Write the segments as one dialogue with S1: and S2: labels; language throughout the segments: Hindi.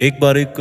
S1: एक बार एक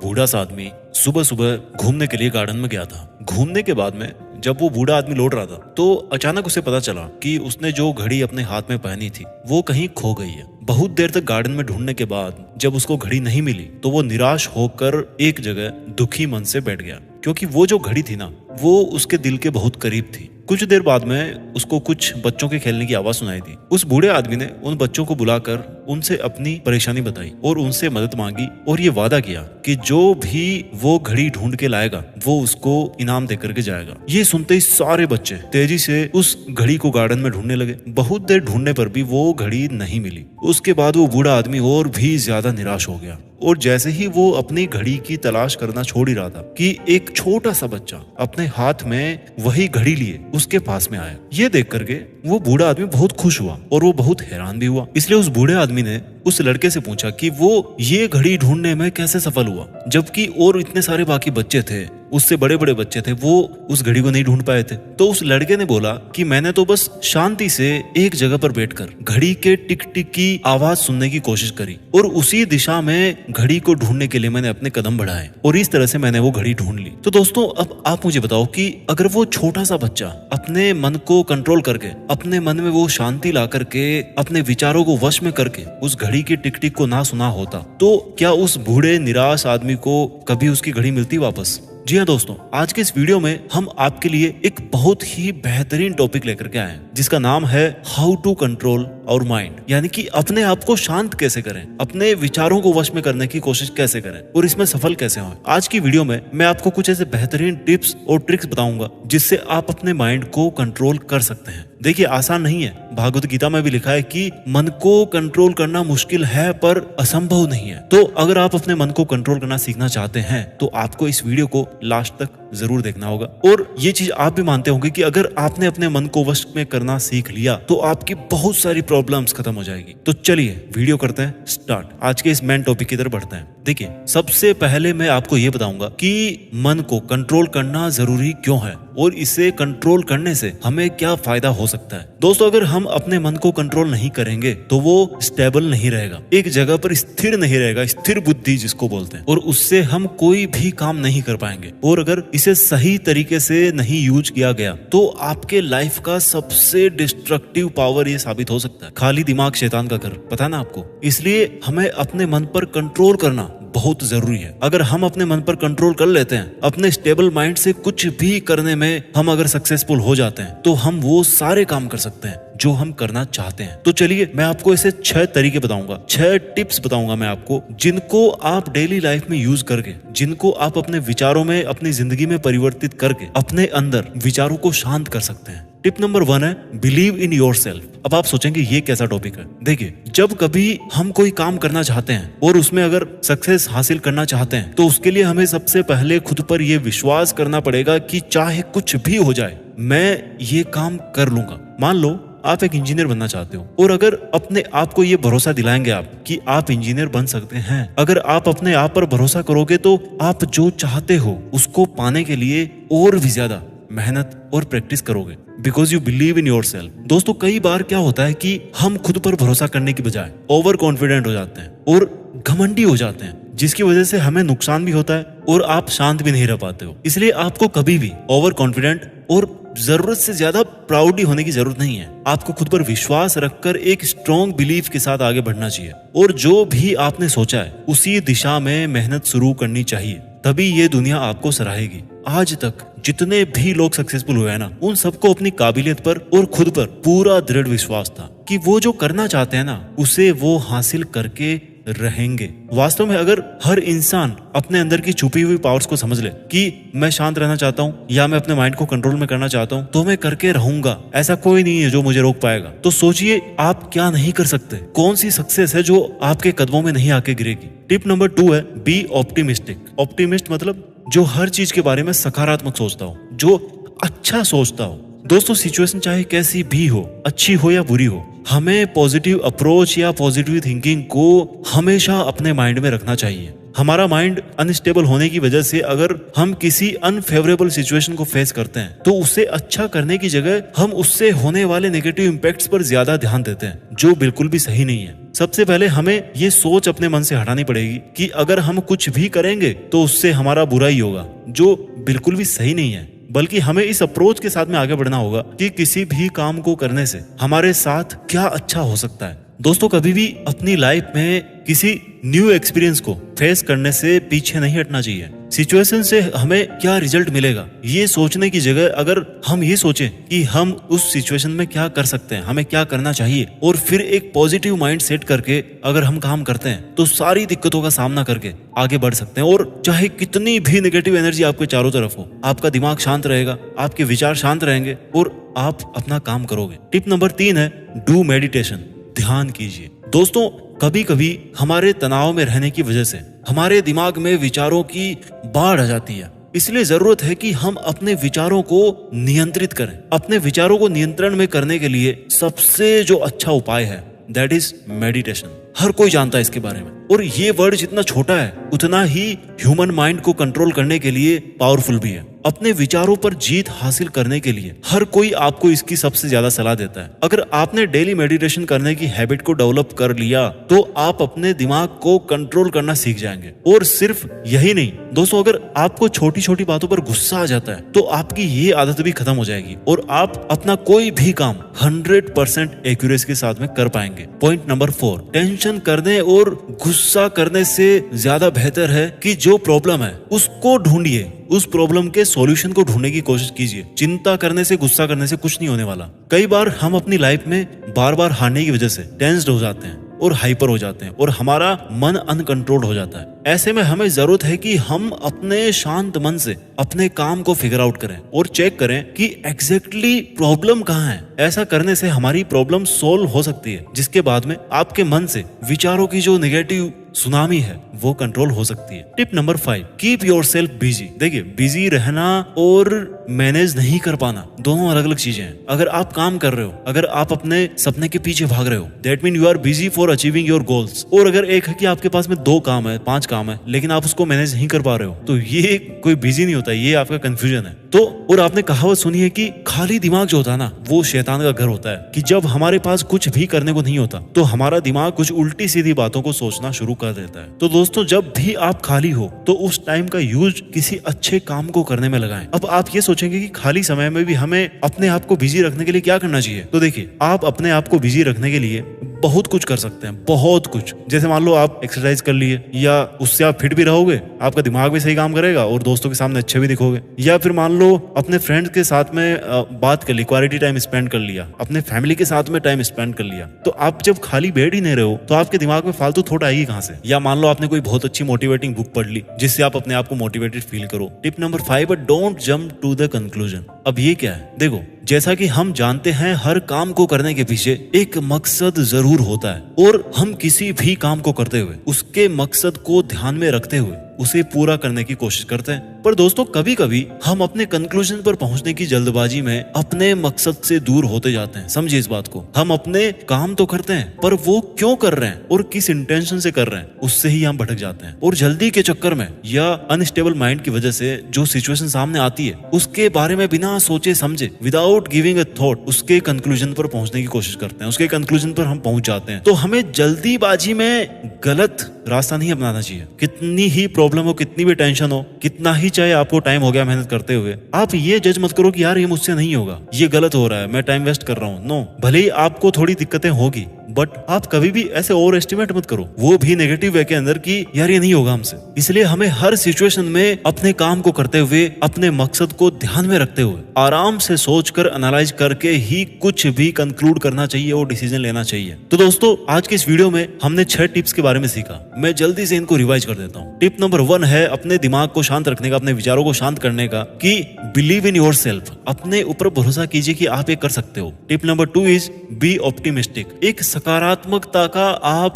S1: बूढ़ा सा आदमी सुबह सुबह घूमने के लिए गार्डन में गया था। घूमने के बाद में जब वो बूढ़ा आदमी लौट रहा था तो अचानक उसे पता चला कि उसने जो घड़ी अपने हाथ में पहनी थी वो कहीं खो गई है। बहुत देर तक गार्डन में ढूंढने के बाद जब उसको घड़ी नहीं मिली तो वो निराश होकर एक जगह दुखी मन से बैठ गया, क्योंकि वो जो घड़ी थी ना वो उसके दिल के बहुत करीब थी। कुछ देर बाद में उसको कुछ बच्चों के खेलने की आवाज सुनाई दी। उस बूढ़े आदमी ने उन बच्चों को बुलाकर उनसे अपनी परेशानी बताई और उनसे मदद मांगी और ये वादा किया कि जो भी वो घड़ी ढूंढ के लाएगा वो उसको इनाम दे करके जाएगा। ये सुनते ही सारे बच्चे तेजी से उस घड़ी को गार्डन में ढूंढने लगे। बहुत देर ढूंढने पर भी वो घड़ी नहीं मिली। उसके बाद वो बूढ़ा आदमी और भी ज्यादा निराश हो गया और जैसे ही वो अपनी घड़ी की तलाश करना छोड़ ही रहा था कि एक छोटा सा बच्चा अपने हाथ में वही घड़ी लिए उसके पास में आया। ये देख करके वो बूढ़ा आदमी बहुत खुश हुआ और वो बहुत हैरान भी हुआ। इसलिए उस बूढ़े आदमी ने उस लड़के से पूछा कि वो ये घड़ी ढूंढने में कैसे सफल हुआ, जबकि और इतने सारे बाकी बच्चे थे, उससे बड़े बड़े बच्चे थे, वो उस घड़ी को नहीं ढूंढ पाए थे। तो उस लड़के ने बोला कि मैंने तो बस शांति से एक जगह पर बैठकर घड़ी के टिक टिक की आवाज सुनने की कोशिश करी और उसी दिशा में घड़ी को ढूंढने के लिए मैंने अपने कदम बढ़ाए और इस तरह से मैंने वो घड़ी ढूंढ ली। तो दोस्तों अब आप मुझे बताओ कि अगर वो छोटा सा बच्चा अपने मन को कंट्रोल करके, अपने मन में वो शांति ला करके, अपने विचारों को वश में करके उस घड़ी की टिक टिक को ना सुना होता तो क्या उस बूढ़े निराश आदमी को कभी उसकी घड़ी मिलती वापस? जी हाँ दोस्तों, आज के इस वीडियो में हम आपके लिए एक बहुत ही बेहतरीन टॉपिक लेकर के आए हैं जिसका नाम है how to control our mind, यानी कि अपने आप को शांत कैसे करें, अपने विचारों को वश में करने की कोशिश कैसे करें और इसमें सफल कैसे हों। आज की वीडियो में मैं आपको कुछ ऐसे बेहतरीन टिप्स और ट्रिक्स बताऊंगा जिससे आप अपने माइंड को कंट्रोल कर सकते हैं। देखिए आसान नहीं है, भागवत गीता में भी लिखा है कि मन को कंट्रोल करना मुश्किल है पर असंभव नहीं है। तो अगर आप अपने मन को कंट्रोल करना सीखना चाहते हैं तो आपको इस वीडियो को लास्ट तक जरूर देखना होगा। और ये चीज आप भी मानते होंगे कि अगर आपने अपने मन को वश में करना सीख लिया तो आपकी बहुत सारी प्रॉब्लम्स खत्म हो जाएगी। तो चलिए वीडियो करते हैं स्टार्ट। आज के इस मेन टॉपिक की तरफ बढ़ते हैं। देखिए सबसे पहले मैं आपको ये बताऊंगा कि मन को कंट्रोल करना जरूरी क्यों है और इसे कंट्रोल करने से हमें क्या फायदा हो सकता है। दोस्तों अगर हम अपने मन को कंट्रोल नहीं करेंगे तो वो स्टेबल नहीं रहेगा, एक जगह पर स्थिर नहीं रहेगा, स्थिर बुद्धि जिसको बोलते हैं, और उससे हम कोई भी काम नहीं कर पाएंगे। और अगर इसे सही तरीके से नहीं यूज किया गया तो आपके लाइफ का सबसे डिस्ट्रक्टिव पावर ये साबित हो सकता है। खाली दिमाग शैतान का घर, पता है ना आपको। इसलिए हमें अपने मन पर कंट्रोल करना बहुत जरूरी है। अगर हम अपने मन पर कंट्रोल कर लेते हैं, अपने स्टेबल माइंड से कुछ भी करने में हम अगर सक्सेसफुल हो जाते हैं तो हम वो सारे काम कर सकते हैं जो हम करना चाहते हैं। तो चलिए मैं आपको ऐसे 6 तरीके बताऊंगा, 6 टिप्स बताऊंगा मैं आपको जिनको आप डेली लाइफ में यूज करके, जिनको आप अपने विचारों में, अपनी जिंदगी में परिवर्तित करके अपने अंदर विचारों को शांत कर सकते हैं। टिप नंबर 1 है बिलीव इन योरसेल्फ। अब आप सोचेंगे ये कैसा टॉपिक है। देखिए जब कभी हम कोई काम करना चाहते हैं और उसमें अगर सक्सेस हासिल करना चाहते हैं तो उसके लिए हमें सबसे पहले खुद पर यह विश्वास करना पड़ेगा कि चाहे कुछ भी हो जाए मैं ये काम कर लूंगा। मान लो आप एक इंजीनियर बनना चाहते हो और अगर अपने आप को ये भरोसा दिलाएंगे आप कि आप इंजीनियर बन सकते हैं, अगर आप अपने आप पर भरोसा करोगे तो आप जो चाहते हो उसको पाने के लिए और भी ज्यादा मेहनत और प्रैक्टिस करोगे, because you believe in yourself. दोस्तों कई बार क्या होता है कि हम खुद पर भरोसा करने की बजाय ओवर कॉन्फिडेंट हो जाते हैं और घमंडी हो जाते हैं, जिसकी वजह से हमें नुकसान भी होता है और आप शांत भी नहीं रह पाते हो। इसलिए आपको कभी भी ओवर कॉन्फिडेंट और जरूरत से ज्यादा प्राउडी होने की जरूरत नहीं है। आपको खुद पर विश्वास रखकर एक स्ट्रॉन्ग बिलीफ के साथ आगे बढ़ना चाहिए और जो भी आपने सोचा है उसी दिशा में मेहनत शुरू करनी चाहिए, तभी ये दुनिया आपको सराहेगी। आज तक जितने भी लोग सक्सेसफुल हुए हैं ना, उन सबको अपनी काबिलियत पर और खुद पर पूरा दृढ़ विश्वास था कि वो जो करना चाहते हैं ना उसे वो हासिल करके रहेंगे। वास्तव में अगर हर इंसान अपने अंदर की छुपी हुई पावर्स को समझ ले कि मैं शांत रहना चाहता हूँ या मैं अपने माइंड को कंट्रोल में करना चाहता हूँ तो मैं करके रहूंगा, ऐसा कोई नहीं है जो मुझे रोक पाएगा। तो सोचिए आप क्या नहीं कर सकते, कौन सी सक्सेस है जो आपके कदमों में नहीं आके गिरेगी। टिप नंबर 2 है बी ऑप्टिमिस्टिक। ऑप्टिमिस्ट मतलब जो हर चीज के बारे में सकारात्मक सोचता हो, जो अच्छा सोचता हो। दोस्तों सिचुएशन चाहे कैसी भी हो, अच्छी हो या बुरी हो, हमें पॉजिटिव अप्रोच या पॉजिटिव थिंकिंग को हमेशा अपने माइंड में रखना चाहिए। हमारा माइंड अनस्टेबल होने की वजह से अगर हम किसी अनफेवरेबल सिचुएशन को फेस करते हैं तो उसे अच्छा करने की जगह हम उससे होने वाले नेगेटिव इम्पैक्ट्स पर ज्यादा ध्यान देते हैं, जो बिल्कुल भी सही नहीं है। सबसे पहले हमें ये सोच अपने मन से हटानी पड़ेगी कि अगर हम कुछ भी करेंगे तो उससे हमारा बुरा ही होगा, जो बिल्कुल भी सही नहीं है। बल्कि हमें इस अप्रोच के साथ में आगे बढ़ना होगा कि किसी भी काम को करने से हमारे साथ क्या अच्छा हो सकता है। दोस्तों, कभी भी अपनी लाइफ में किसी न्यू एक्सपीरियंस को फेस करने से पीछे नहीं हटना चाहिए। सिचुएशन से हमें क्या रिजल्ट मिलेगा ये सोचने की जगह अगर हम ये सोचें कि हम उस सिचुएशन में क्या कर सकते हैं, हमें क्या करना चाहिए, और फिर एक पॉजिटिव माइंड सेट करके अगर हम काम करते हैं तो सारी दिक्कतों का सामना करके आगे बढ़ सकते हैं। और चाहे कितनी भी नेगेटिव एनर्जी आपके चारों तरफ हो, आपका दिमाग शांत रहेगा, आपके विचार शांत रहेंगे और आप अपना काम करोगे। टिप नंबर 3 है डू मेडिटेशन। ध्यान कीजिए। दोस्तों, कभी कभी हमारे तनाव में रहने की वजह से हमारे दिमाग में विचारों की बाढ़ आ जाती है। इसलिए जरूरत है कि हम अपने विचारों को नियंत्रित करें। अपने विचारों को नियंत्रण में करने के लिए सबसे जो अच्छा उपाय है दैट इज मेडिटेशन। हर कोई जानता है इसके बारे में, और ये वर्ड जितना छोटा है उतना ही ह्यूमन माइंड को कंट्रोल करने के लिए पावरफुल भी है। अपने विचारों पर जीत हासिल करने के लिए हर कोई आपको इसकी सबसे ज्यादा सलाह देता है। अगर आपने डेली मेडिटेशन करने की हैबिट को डेवलप कर लिया तो आप अपने दिमाग को कंट्रोल करना सीख जाएंगे। और सिर्फ यही नहीं दोस्तों, अगर आपको छोटी छोटी बातों पर गुस्सा आ जाता है तो आपकी ये आदत भी खत्म हो जाएगी और आप अपना कोई भी काम 100% एक्यूरेसी के साथ में कर पाएंगे। पॉइंट नंबर 4, टेंशन करने और गुस्सा करने से ज्यादा बेहतर है कि जो प्रॉब्लम है उसको ढूंढिए, उस प्रॉब्लम के सॉल्यूशन को ढूंढने की कोशिश कीजिए। चिंता करने से, गुस्सा करने से कुछ नहीं होने वाला। कई बार हम अपनी लाइफ में बार बार हारने की वजह से टेंस्ड हो जाते हैं और हाइपर हो जाते हैं और हमारा मन अनकंट्रोल्ड हो जाता है। ऐसे में हमें जरूरत है कि हम अपने शांत मन से अपने काम को फिगर आउट करें और चेक करें कि एग्जैक्टली प्रॉब्लम कहाँ है। ऐसा करने से हमारी प्रॉब्लम सोल्व हो सकती है, जिसके बाद में आपके मन से विचारों की जो नेगेटिव सुनामी है वो कंट्रोल हो सकती है। Tip number 5, keep yourself busy. देखिए, बिजी रहना और मैनेज नहीं कर पाना दोनों अलग अलग चीजें हैं। अगर आप काम कर रहे हो, अगर आप अपने सपने के पीछे भाग रहे हो, that mean you are busy for achieving your goals. और अगर एक है कि आपके पास में 2 काम है, 5 काम है, लेकिन आप उसको मैनेज नहीं कर पा रहे हो, तो ये कोई बिजी नहीं होता, ये आपका कंफ्यूजन है। तो और आपने कहावत सुनी है कि खाली दिमाग जो होता है ना वो शैतान का घर होता है, कि जब हमारे पास कुछ भी करने को नहीं होता तो हमारा दिमाग कुछ उल्टी सीधी बातों को सोचना शुरू कर देता है। तो दोस्तों, जब भी आप खाली हो तो उस टाइम का यूज किसी अच्छे काम को करने में लगाएं। अब आप ये सोचेंगे कि खाली समय में भी हमें अपने आप को बिजी रखने के लिए क्या करना चाहिए। तो देखिए, आप अपने आप को बिजी रखने के लिए बहुत कुछ कर सकते हैं, बहुत कुछ। जैसे मान लो आप एक्सरसाइज कर लिए, या उससे आप फिट भी रहोगे, आपका दिमाग भी सही काम करेगा और दोस्तों के सामने अच्छे भी दिखोगे। या फिर मान लो अपने फ्रेंड्स के साथ में बात कर ली, क्वालिटी टाइम स्पेंड कर लिया, अपने फैमिली के साथ में टाइम स्पेंड कर लिया। तो आप जब खाली बैठ ही नहीं रहे हो तो आपके दिमाग में फालतू थॉट आएगी कहाँ से। या मान लो आपने कोई बहुत अच्छी मोटिवेटिंग बुक पढ़ ली जिससे आप अपने आप को मोटिवेटेड फील करो। Tip number 5, don't jump to the conclusion. अब ये क्या है? देखो, जैसा कि हम जानते हैं हर काम को करने के पीछे एक मकसद जरूर होता है, और हम किसी भी काम को करते हुए उसके मकसद को ध्यान में रखते हुए उसे पूरा करने की कोशिश करते हैं। पर दोस्तों, कभी कभी हम अपने कंक्लूजन पर पहुंचने की जल्दबाजी में अपने मकसद से दूर होते जाते हैं। समझिए इस बात को। हम अपने काम तो करते हैं, पर वो क्यों कर रहे हैं और किस इंटेंशन से कर रहे हैं, उससे ही हम भटक जाते हैं। और जल्दी के चक्कर में या अनस्टेबल माइंड की वजह से जो सिचुएशन सामने आती है उसके बारे में बिना सोचे समझे, विदाउट गिविंग अ थॉट, उसके कंक्लूजन पर पहुंचने की कोशिश करते हैं, उसके कंक्लूजन पर हम पहुंच जाते हैं। तो हमें जल्दीबाजी में गलत रास्ता नहीं अपनाना चाहिए। कितनी ही प्रॉब्लम हो, कितनी भी टेंशन हो, कितना ही चाहे आपको टाइम हो गया मेहनत करते हुए, आप ये जज मत करो कि यार ये मुझसे नहीं होगा, ये गलत हो रहा है, मैं टाइम वेस्ट कर रहा हूँ। नो, भले ही आपको थोड़ी दिक्कतें होगी, बट आप कभी भी ऐसे ओवर एस्टिमेट मत करो, वो भी नेगेटिव वे के अंदर कि यार ये नहीं होगा हमसे। इसलिए हमें हर सिचुएशन में अपने काम को करते हुए, अपने मकसद को ध्यान में रखते हुए, आराम से सोचकर एनालाइज करके ही कुछ भी कंक्लूड करना चाहिए और डिसीजन लेना चाहिए। तो दोस्तों, आज के इस वीडियो में हमने 6 टिप्स के बारे में सीखा। मैं जल्दी से इनको रिवाइज कर देता हूँ। टिप नंबर 1 है अपने दिमाग को शांत रखने का, अपने विचारों को शांत करने का, कि बिलीव इन योरसेल्फ, अपने ऊपर भरोसा कीजिए कि आप ये कर सकते हो। Tip number 2 is be optimistic, एक सकारात्मकता का आप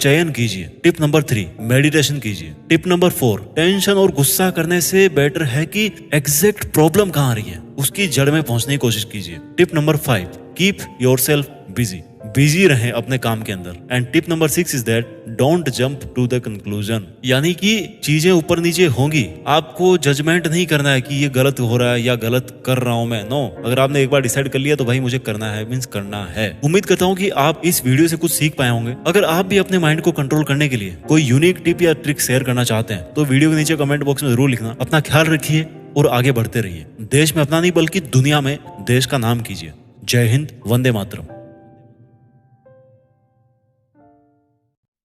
S1: चयन कीजिए। टिप नंबर 3, मेडिटेशन कीजिए। टिप नंबर 4, टेंशन और गुस्सा करने से बेटर है कि एग्जैक्ट प्रॉब्लम कहाँ आ रही है उसकी जड़ में पहुंचने की कोशिश कीजिए। Tip number 5, keep yourself busy. Busy रहें अपने काम के अंदर। And tip number 6 is that don't jump to the conclusion, यानी कि चीजें ऊपर नीचे होंगी, आपको जजमेंट नहीं करना है कि ये गलत हो रहा है या गलत कर रहा हूं मैं। नो, अगर आपने एक बार डिसाइड कर लिया तो भाई मुझे करना है मीन्स करना है। उम्मीद करता हूँ कि आप इस वीडियो से कुछ सीख पाए होंगे। अगर आप भी अपने माइंड को कंट्रोल करने के लिए कोई यूनिक टिप या ट्रिक शेयर करना चाहते हैं तो वीडियो के नीचे कमेंट बॉक्स में जरूर लिखना। अपना ख्याल रखिए और आगे बढ़ते रहिए। देश में अपना नहीं बल्कि दुनिया में देश का नाम कीजिए। जय हिंद, वंदे मातरम।